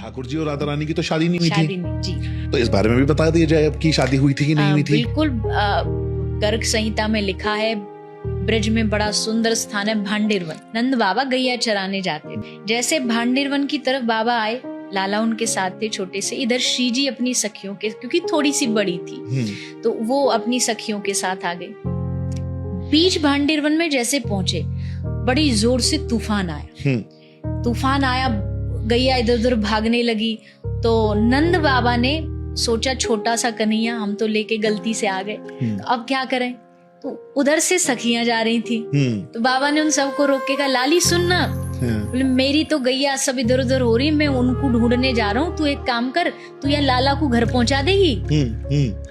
ठाकुर जी और राधा रानी की तो शादी नहीं हुई शादी थी, नहीं जी। तो इस बारे में भी बता दिया जाए अब की शादी हुई थी कि नहीं हुई थी। बिल्कुल, गर्ग संहिता में लिखा है, ब्रज में बड़ा सुंदर स्थान है भांडिरवन। नंद बाबा गैया चराने जाते थे, जैसे भांडिरवन की तरफ बाबा आए, लाला उनके साथ थे छोटे से, इधर श्री जी अपनी सखियों के, क्योंकि थोड़ी सी बड़ी थी तो वो अपनी सखियों के साथ आ गई। बीच भांडिरवन में जैसे पहुंचे, बड़ी जोर से तूफान आया। तूफान आया, गैया इधर उधर भागने लगी, तो नंद बाबा ने सोचा छोटा सा कन्हैया हम तो लेके गलती से आ गए, तो अब क्या करें। तो उधर से सखियां जा रही थी, तो बाबा ने उन सबको रोक के कहा, लाली सुनना, बोले मेरी तो गैया सब इधर उधर हो रही, मैं उनको ढूंढने जा रहा हूँ, तू एक काम कर, तू या लाला को घर पहुंचा देगी।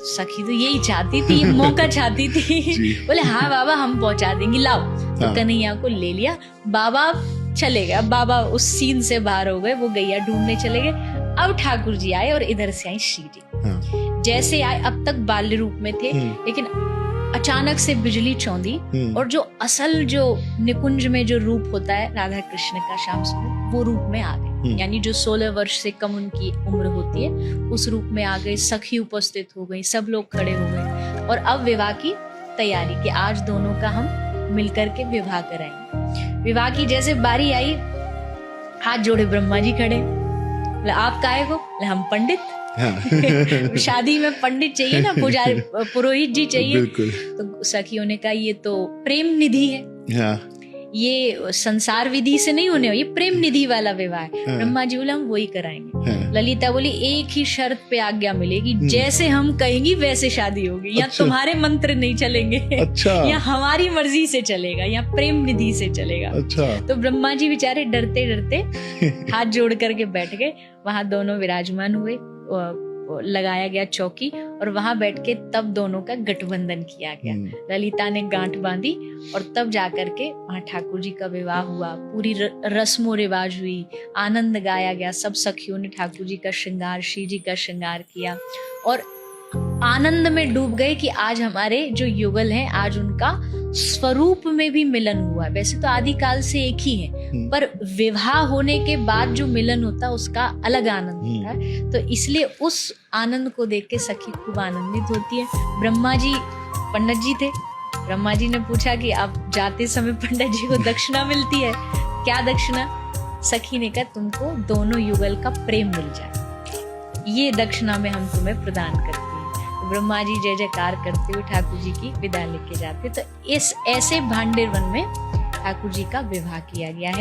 सखी तो यही चाहती थी, ये मौका चाहती थी। बोले हाँ बाबा हम पहुंचा देंगी, लाओ। तो कन्हैया को ले लिया, बाबा चले गए। बाबा उस सीन से बाहर हो गए, वो गैया ढूंढने चले गए। अब ठाकुर जी आए और इधर से आई श्री जी। जैसे आए, अब तक बाल्य रूप में थे, लेकिन अचानक से बिजली चौंधी और जो असल जो निकुंज में जो रूप होता है राधा कृष्ण का श्याम स्वरूप, वो रूप में आ गए। यानी जो 16 वर्ष से कम उनकी उम्र होती है, उस रूप में आ गए। सखी उपस्थित हो गई, सब लोग खड़े हो गए और अब विवाह की तैयारी कि आज दोनों का हम मिलकर के विवाह कराएंगे। विवाह की जैसे बारी आई, हाथ जोड़े ब्रह्मा जी खड़े, बोले आप काहे को? बोले हम पंडित। शादी में पंडित चाहिए ना, पुजारी पुरोहित जी चाहिए। तो सखियों ने कहा ये तो प्रेम निधि है, ये संसार विधि से नहीं होने, ये प्रेम निधि वाला विवाह है। ब्रह्मा जी बोले हम वही कराएंगे। ललिता बोली एक ही शर्त पे आज्ञा मिलेगी, जैसे हम कहेंगी वैसे शादी होगी। यहाँ तुम्हारे मंत्र नहीं चलेंगे, यहाँ हमारी मर्जी से चलेगा, यहाँ प्रेम निधि से चलेगा। तो ब्रह्मा जी बेचारे डरते डरते हाथ जोड़ करके बैठ गए। वहां दोनों विराजमान हुए, लगाया गया चौकी और वहां बैठ के तब दोनों का गठबंधन किया गया। ललिता ने गांठ बांधी और तब जाकर के वहां ठाकुर जी का विवाह हुआ। पूरी रस्मों रिवाज हुई, आनंद गाया गया। सब सखियों ने ठाकुर जी का श्रृंगार, श्री जी का श्रृंगार किया और आनंद में डूब गए कि आज हमारे जो युगल हैं, आज उनका स्वरूप में भी मिलन हुआ। वैसे तो आदिकाल से एक ही है, पर विवाह होने के बाद जो मिलन होता है उसका अलग आनंद होता है। तो इसलिए उस आनंद को देख के सखी खूब आनंदित होती है। ब्रह्मा जी पंडित जी थे, ब्रह्मा जी ने पूछा कि अब जाते समय पंडित जी को दक्षिणा मिलती है, क्या दक्षिणा? सखी ने कहा तुमको दोनों युगल का प्रेम मिल जाए, ये दक्षिणा में हम तुम्हें प्रदान करते हैं। ब्रह्मा जी जय जयकार करते हुए ठाकुर जी की विदा लेके जाते। तो इस ऐसे भांडिरवन में ठाकुर जी का विवाह किया गया है।